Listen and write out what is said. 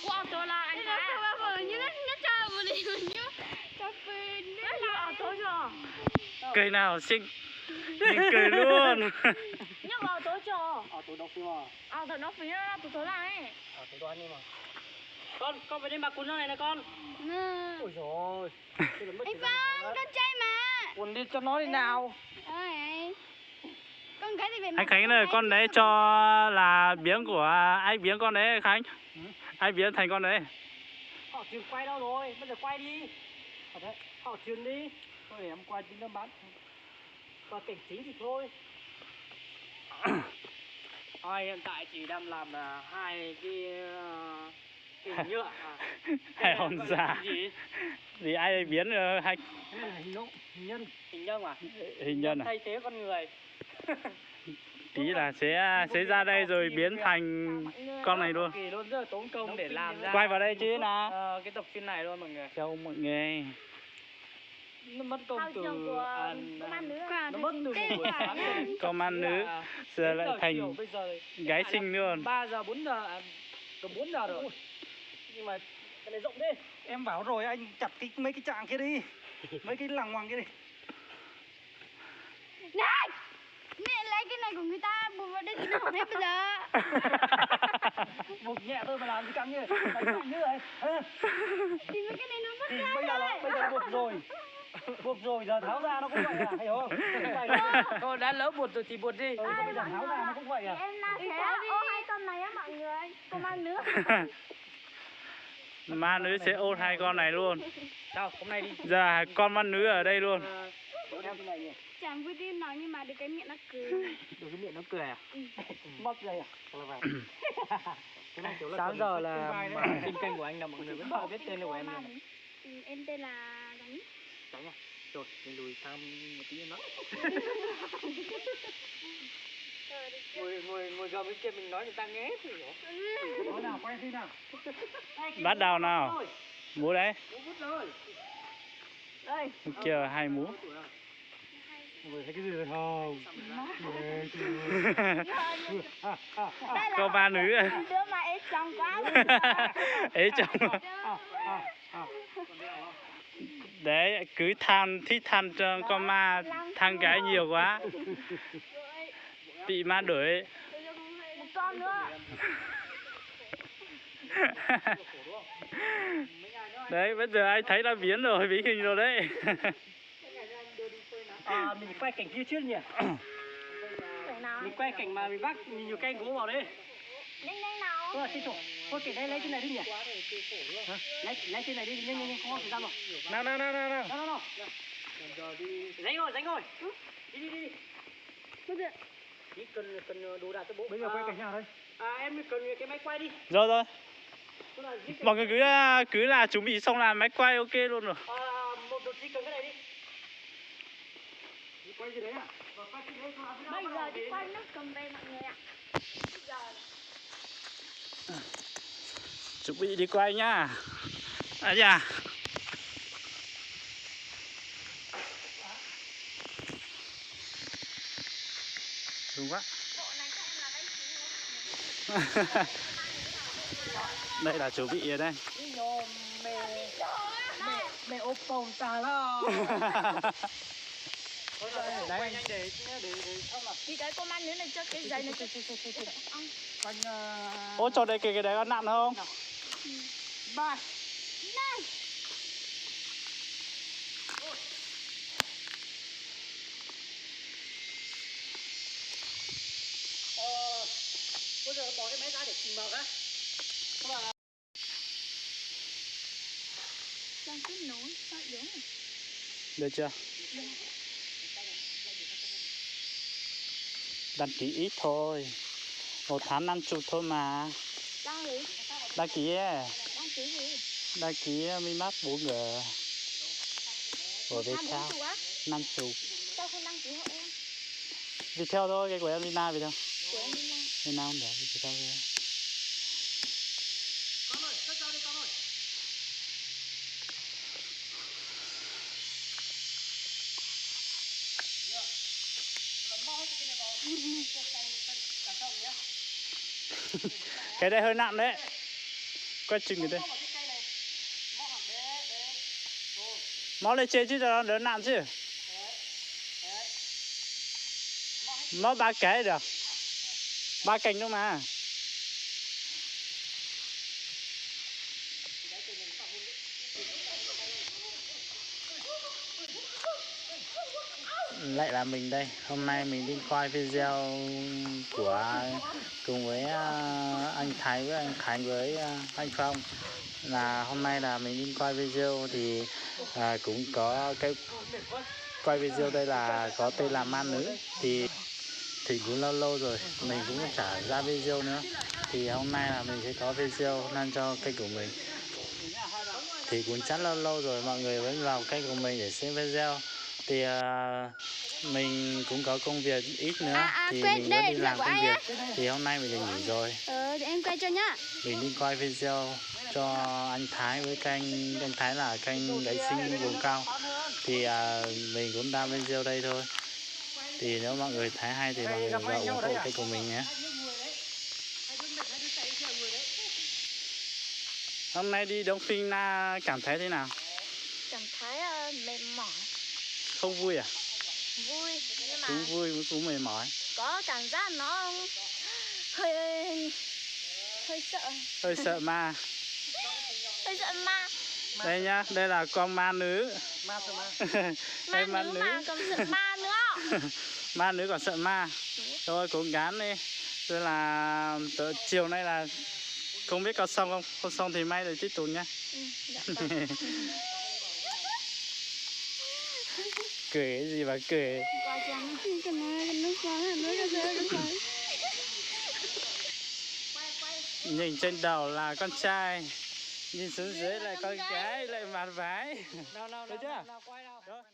Wow, tôi là anh đã. Sao mà như nó cho một đi như cà phê nó là tôi rồi. Cây nào xinh nhưng cười luôn. Nhưng mà tôi cho. Tôi đọc phim mà. Tôi nó phí là tôi lại. Tôi đoán nhưng mà. Con phải đi mặc quần áo này nè con. Ôi trời. Anh Phong, con trai mà. Quần đi cho nó đi nào. Ơi. Con gái thì phải. Anh Khánh ơi, con đấy cho là biếng của ai biếng con đấy Khánh? Ai biếng thành con đấy? Họ chuyển quay đâu rồi, bây giờ quay đi. Họ chuyển đi. Thôi để em quay chính nó bán. Và cảnh chính thì thôi. Hiện tại chỉ đang làm là hai cái nhựa. Hay hòn già. Vì ai biến hay Cái này là hình nhân à? Hình nhân à? Thay thế con người. Tí là sẽ ra đây rồi biến thành con này luôn. Kỳ luôn, rất là tốn công để làm ra. Quay vào đây chứ nào. Cái tập phim này luôn mọi người. Chào mọi người. Nó mất công từ công an nữ. nó mất từ một buổi sáng. Công an nữ giờ lại thành gái xinh luôn. 3 giờ 4 giờ gần 4 giờ rồi. Nhưng mà cái này rộng đi. Em bảo rồi anh chặt mấy cái trạng kia đi. Mấy cái lằng ngoằng kia đi. Này! Mẹ lấy cái này của người ta buộc vào đây thì nó hết bây giờ. Buộc nhẹ thôi mà làm gì căng như này. Đánh như vậy. Thì mấy cái này nó mất Thì ra bây giờ buộc rồi. Buộc rồi giờ tháo ra nó cũng vậy à, hiểu không? Thôi đã lỡ buộc rồi thì buộc đi. Bây giờ tháo ra nó cũng vậy à. Em là sẽ ô hai con này á mọi người. Công an nữ. Ma nữ sẽ ôn hai con này luôn. Đâu, hôm nay đi. Giờ con ma nữ ở đây luôn. Chẳng vui tim nói nhưng mà được cái miệng nó cười. Được cái miệng nó cười à? Mất dây à? Sáng giờ là trên kênh của anh là mọi người vẫn không biết tên của em nhỉ? Em tên là Gánh. Gánh à? Rồi, mình lùi sang một tí nữa. Ngồi gần bên kia mình nói người ta nghe thì hiểu. Đó nào, quay đi nào. Bắt đầu nào. Múa đấy. Bút rồi. Đây. Kia hai múa. Người thấy cái gì rồi không? Có ba nữ à? Đứa mà ế chồng quá. Ế chồng. Đấy, cứ thích than cho con ma than gái nhiều quá. Bị ma đuổi. Một con nữa. Đấy, bây giờ anh thấy là biến rồi, biến hình rồi đấy. Mình quay cảnh kia trước nhỉ? Mình quay cảnh mà mình vác nhiều cây gỗ vào đây. Nhanh nào. Thôi kể đây lấy trên này đi nhỉ? Hả? Lấy trên này đi, nhanh không có thời gian rồi. Nào. Nào. Dánh rồi. Đi. Bây giờ. Chỉ cần đồ đạc cho bố. Bây giờ quay cảnh nào đây? Em cần cái máy quay đi. Rồi. Mọi người cứ là chuẩn bị xong là máy quay ok luôn rồi. Một đột chỉ cần cái này đi. Quay gì đấy à? Bây giờ đi quay nước cầm về mọi người ạ. Chuẩn bị đi quay nhá. Dạ. Đúng quá. Đây là chuẩn bị ở đây. Mẹ ốp phòng ta lo. Đấy anh để xong là Đi cái công an nữa này cho cái giấy này cho. quanh Ô cho đây cái đấy có nặng không? 3. Này. Bây giờ bỏ cái máy ra để chỉnh màu cái. Đang kết nối, sao yếu này. Được chưa? Đăng ký ít thôi. 1 tháng 50 thôi mà. Đăng gì? Đăng ký ấy. Đăng ký gì? Đăng ký Mimax 4G. Của Viettel 50. Sao không đăng ký hộ em? Viettel thôi, cái của em Lina Viettel. Của em đi nào? Lina không để Viettel thôi. Con ơi, cất dao đi con ơi. Cái đây hơi nặng đấy. Quay chừng cái đây. Mó lên trên chứ cho nó đỡ nặng chứ. Mó 3 cái được. 3 cành đâu mà. Lại là mình đây. Hôm nay mình đi quay video của cùng với anh Thái với anh Khánh với anh Phong. Là hôm nay là mình đi quay video thì cũng có cái quay video đây là có tên là Ma Nữ. Thì cũng lâu rồi mình cũng chả ra video nữa. Thì hôm nay là mình sẽ có video lên cho kênh của mình. Thì cũng chắc lâu rồi mọi người vẫn vào kênh của mình để xem video. Thì mình cũng có công việc ít nữa thì mình vẫn đi làm công việc. Thì hôm nay mình được nghỉ rồi. Để em quay cho nhá. Mình đi quay video cho anh Thái với anh Thái là kênh Gãy Sinh Vùng Cao. Thì mình cũng đam video đây thôi. Thì nếu mọi người thấy hay thì mọi người vào ủng hộ kênh của mình nhé. Hôm nay đi đóng phim na cảm thấy thế nào? Cảm thấy mệt mỏi. Không vui à? Vui nhưng mà Cũng vui cũng mệt mỏi. có cảm giác nó hơi sợ. Hơi sợ ma. Hơi sợ ma. Đây nhá, đây là con ma nữ. Ma sợ ma. Đây Ma nữ mà còn sợ ma nữa. Ma nữ còn sợ ma. Thôi cố gắng đi. Rồi là chiều nay là không biết có xong không? Không xong thì may rồi tiếp tục nhá. Dạ vâng. Cười cái gì mà cười. Nhìn trên đầu là con trai, nhìn xuống dưới là con gái lại mặt vái. Nào, Được chưa? quay nào.